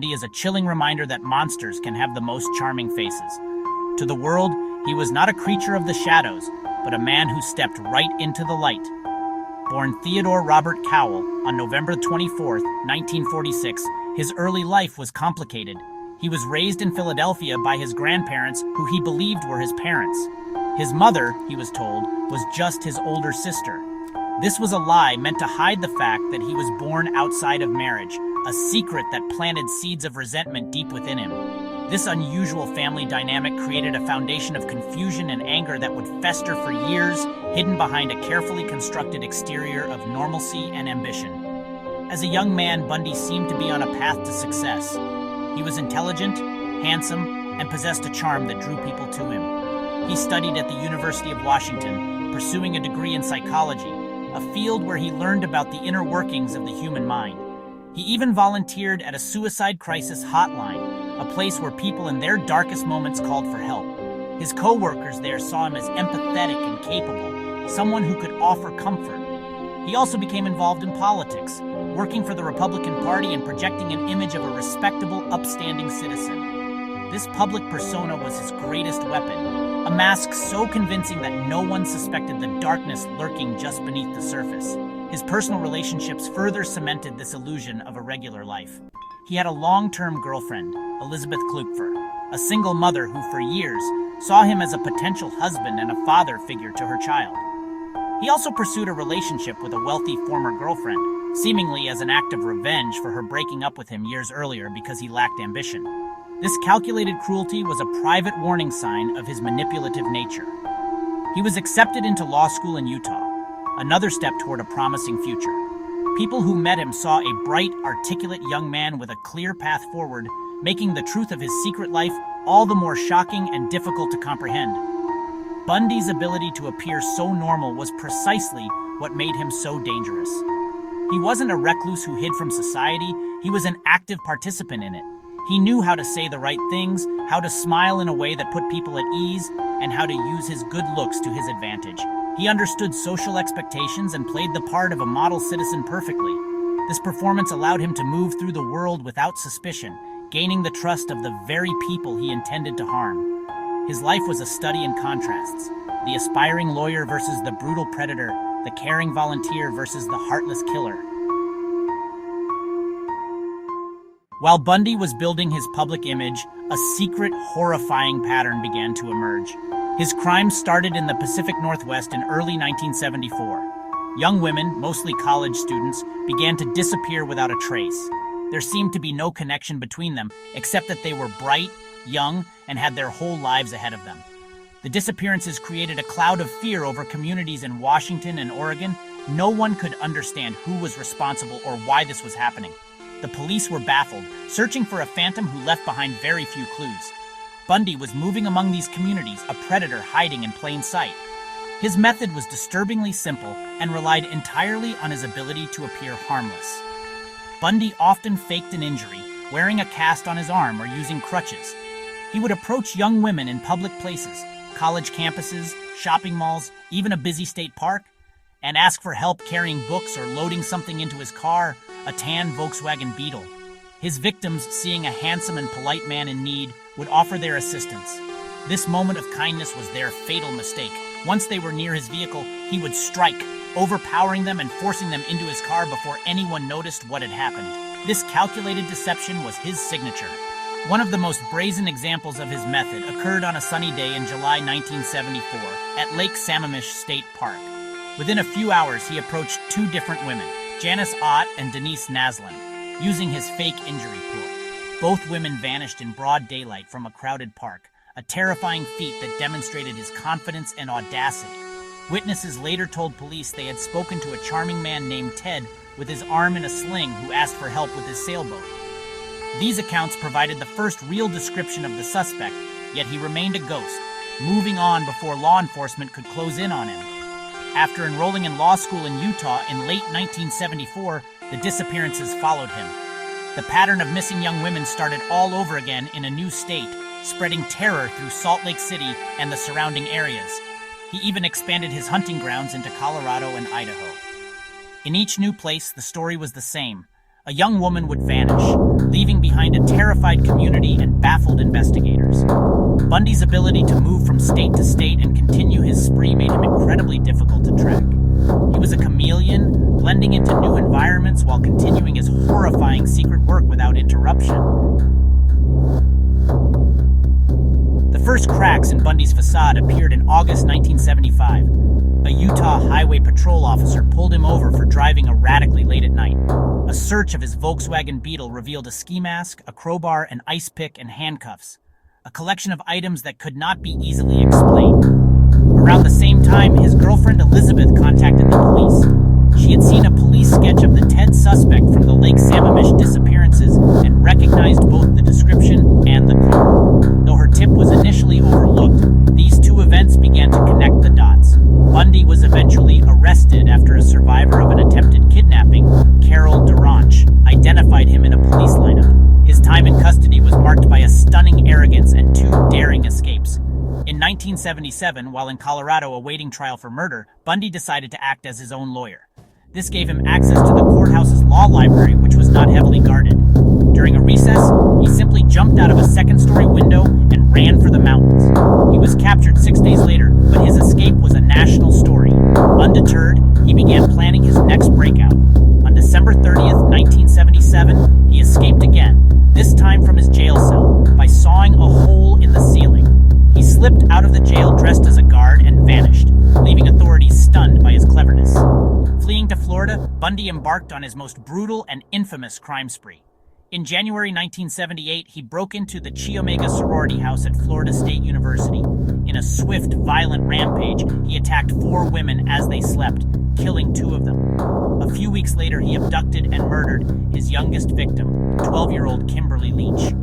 Bundy is a chilling reminder that monsters can have the most charming faces. To the world, he was not a creature of the shadows, but a man who stepped right into the light. Born Theodore Robert Cowell on November 24, 1946, his early life was complicated. He was raised in Philadelphia by his grandparents, who he believed were his parents. His mother, he was told, was just his older sister. This was a lie meant to hide the fact that he was born outside of marriage, a secret that planted seeds of resentment deep within him. This unusual family dynamic created a foundation of confusion and anger that would fester for years, hidden behind a carefully constructed exterior of normalcy and ambition. As a young man, Bundy seemed to be on a path to success. He was intelligent, handsome, and possessed a charm that drew people to him. He studied at the University of Washington, pursuing a degree in psychology, a field where he learned about the inner workings of the human mind. He even volunteered at a suicide crisis hotline, a place where people in their darkest moments called for help. His co-workers there saw him as empathetic and capable, someone who could offer comfort. He also became involved in politics, working for the Republican Party and projecting an image of a respectable, upstanding citizen. This public persona was his greatest weapon, a mask so convincing that no one suspected the darkness lurking just beneath the surface. His personal relationships further cemented this illusion of a regular life. He had a long-term girlfriend, Elizabeth Klupfer, a single mother who for years saw him as a potential husband and a father figure to her child. He also pursued a relationship with a wealthy former girlfriend, seemingly as an act of revenge for her breaking up with him years earlier because he lacked ambition. This calculated cruelty was a private warning sign of his manipulative nature. He was accepted into law school in Utah, another step toward a promising future. People who met him saw a bright, articulate young man with a clear path forward, making the truth of his secret life all the more shocking and difficult to comprehend. Bundy's ability to appear so normal was precisely what made him so dangerous. He wasn't a recluse who hid from society, he was an active participant in it. He knew how to say the right things, how to smile in a way that put people at ease, and how to use his good looks to his advantage. He understood social expectations and played the part of a model citizen perfectly. This performance allowed him to move through the world without suspicion, gaining the trust of the very people he intended to harm. His life was a study in contrasts, the aspiring lawyer versus the brutal predator, the caring volunteer versus the heartless killer. While Bundy was building his public image, a secret, horrifying pattern began to emerge. His crimes started in the Pacific Northwest in early 1974. Young women, mostly college students, began to disappear without a trace. There seemed to be no connection between them, except that they were bright, young, and had their whole lives ahead of them. The disappearances created a cloud of fear over communities in Washington and Oregon. No one could understand who was responsible or why this was happening. The police were baffled, searching for a phantom who left behind very few clues. Bundy was moving among these communities, a predator hiding in plain sight. His method was disturbingly simple and relied entirely on his ability to appear harmless. Bundy often faked an injury, wearing a cast on his arm or using crutches. He would approach young women in public places, college campuses, shopping malls, even a busy state park, and ask for help carrying books or loading something into his car, a tan Volkswagen Beetle. His victims, seeing a handsome and polite man in need, would offer their assistance. This moment of kindness was their fatal mistake. Once they were near his vehicle, he would strike, overpowering them and forcing them into his car before anyone noticed what had happened. This calculated deception was his signature. One of the most brazen examples of his method occurred on a sunny day in July 1974 at Lake Sammamish State Park. Within a few hours, he approached two different women, Janice Ott and Denise Naslund, using his fake injury pool. Both women vanished in broad daylight from a crowded park, a terrifying feat that demonstrated his confidence and audacity. Witnesses later told police they had spoken to a charming man named Ted with his arm in a sling who asked for help with his sailboat. These accounts provided the first real description of the suspect, yet he remained a ghost, moving on before law enforcement could close in on him. After enrolling in law school in Utah in late 1974, the disappearances followed him. The pattern of missing young women started all over again in a new state, spreading terror through Salt Lake City and the surrounding areas. He even expanded his hunting grounds into Colorado and Idaho. In each new place, the story was the same. a young woman would vanish, leaving behind a terrified community and baffled investigators. Bundy's ability to move from state to state and continue his spree made him incredibly difficult to track. He was a chameleon, blending into new environments while continuing his horrifying secret work without interruption. The first cracks in Bundy's facade appeared in August 1975. A Utah Highway Patrol officer pulled him over for driving erratically late at night. A search of his Volkswagen Beetle revealed a ski mask, a crowbar, an ice pick, and handcuffs. A collection of items that could not be easily explained. Around the same time, his girlfriend Elizabeth contacted the police. She had seen a police sketch of the Ted suspect from the Lake Sammamish disappearances and recognized both the description and the car. Though her tip was initially overlooked, these two events began to connect the dots. Bundy was eventually arrested after a survivor of an attempted kidnapping, Carol Duranch, identified him in a police lineup. His time in custody was marked by a stunning arrogance and two daring escapes. In 1977, while in Colorado awaiting trial for murder, Bundy decided to act as his own lawyer. This gave him access to the courthouse's law library, which was not heavily guarded. During a recess, he simply jumped out of a second-story window and ran for the mountains. He was captured 6 days later, but his escape was a national story. Undeterred, he began planning his next breakout. On December 30th, 1977, he escaped again, this time from his jail cell, by sawing a hole in the ceiling. He slipped out of the jail dressed as a guard and vanished, leaving authorities stunned by his cleverness. Fleeing to Florida, Bundy embarked on his most brutal and infamous crime spree. In January 1978, he broke into the Chi Omega sorority house at Florida State University. In a swift, violent rampage, he attacked 4 women as they slept, killing 2 of them. A few weeks later, he abducted and murdered his youngest victim, 12-year-old Kimberly Leach.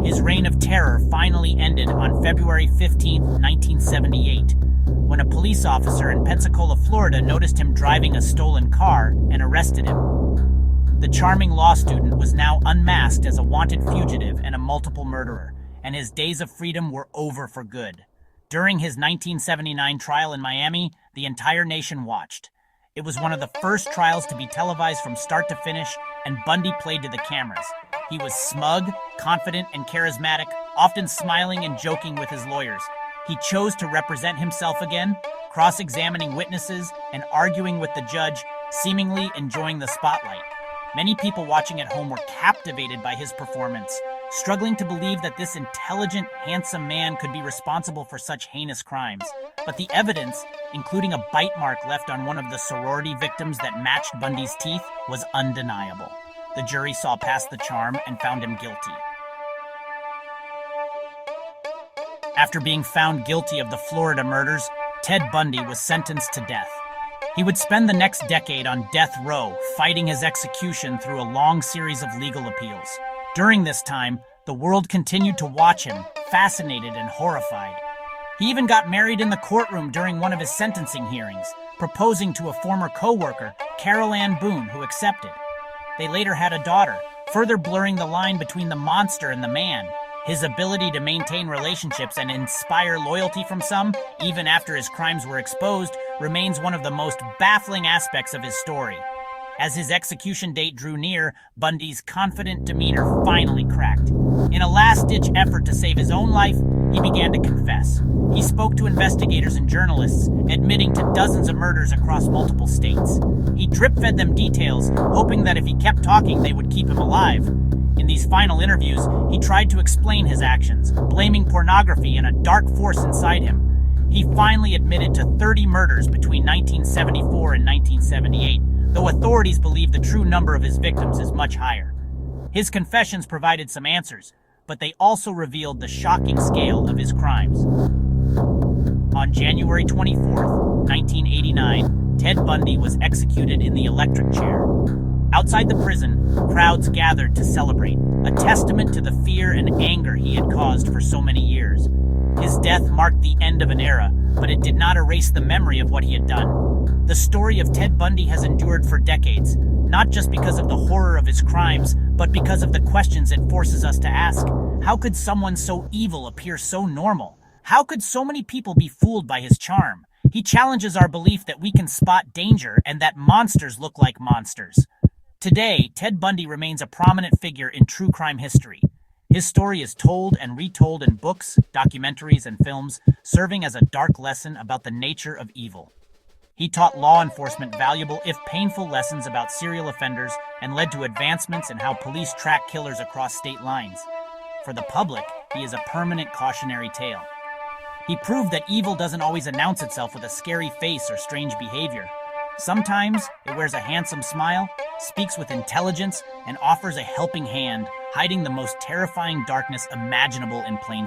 His reign of terror finally ended on February 15, 1978, when a police officer in Pensacola, Florida noticed him driving a stolen car and arrested him. The charming law student was now unmasked as a wanted fugitive and a multiple murderer, and his days of freedom were over for good. During his 1979 trial in Miami, the entire nation watched. It was one of the first trials to be televised from start to finish, and Bundy played to the cameras. He was smug, confident, and charismatic, often smiling and joking with his lawyers. He chose to represent himself again, cross-examining witnesses and arguing with the judge, seemingly enjoying the spotlight. Many people watching at home were captivated by his performance, struggling to believe that this intelligent, handsome man could be responsible for such heinous crimes. But the evidence, including a bite mark left on one of the sorority victims that matched Bundy's teeth, was undeniable. The jury saw past the charm and found him guilty. After being found guilty of the Florida murders, Ted Bundy was sentenced to death. He would spend the next decade on death row, fighting his execution through a long series of legal appeals. During this time, the world continued to watch him, fascinated and horrified. He even got married in the courtroom during one of his sentencing hearings, proposing to a former co-worker, Carol Ann Boone, who accepted. They later had a daughter, further blurring the line between the monster and the man. His ability to maintain relationships and inspire loyalty from some, even after his crimes were exposed, remains one of the most baffling aspects of his story. As his execution date drew near, Bundy's confident demeanor finally cracked. In a last-ditch effort to save his own life, he began to confess. He spoke to investigators and journalists, admitting to dozens of murders across multiple states. He drip-fed them details, hoping that if he kept talking, they would keep him alive. In these final interviews, he tried to explain his actions, blaming pornography and a dark force inside him. He finally admitted to 30 murders between 1974 and 1978, though authorities believe the true number of his victims is much higher. His confessions provided some answers, but they also revealed the shocking scale of his crimes. On January 24, 1989, Ted Bundy was executed in the electric chair. Outside the prison, crowds gathered to celebrate, a testament to the fear and anger he had caused for so many years. His death marked the end of an era, but it did not erase the memory of what he had done. The story of Ted Bundy has endured for decades, not just because of the horror of his crimes, but because of the questions it forces us to ask. How could someone so evil appear so normal? How could so many people be fooled by his charm? He challenges our belief that we can spot danger and that monsters look like monsters. Today, Ted Bundy remains a prominent figure in true crime history. His story is told and retold in books, documentaries, and films, serving as a dark lesson about the nature of evil. He taught law enforcement valuable, if painful, lessons about serial offenders and led to advancements in how police track killers across state lines. For the public, he is a permanent cautionary tale. He proved that evil doesn't always announce itself with a scary face or strange behavior. Sometimes it wears a handsome smile, speaks with intelligence, and offers a helping hand, hiding the most terrifying darkness imaginable in plain sight.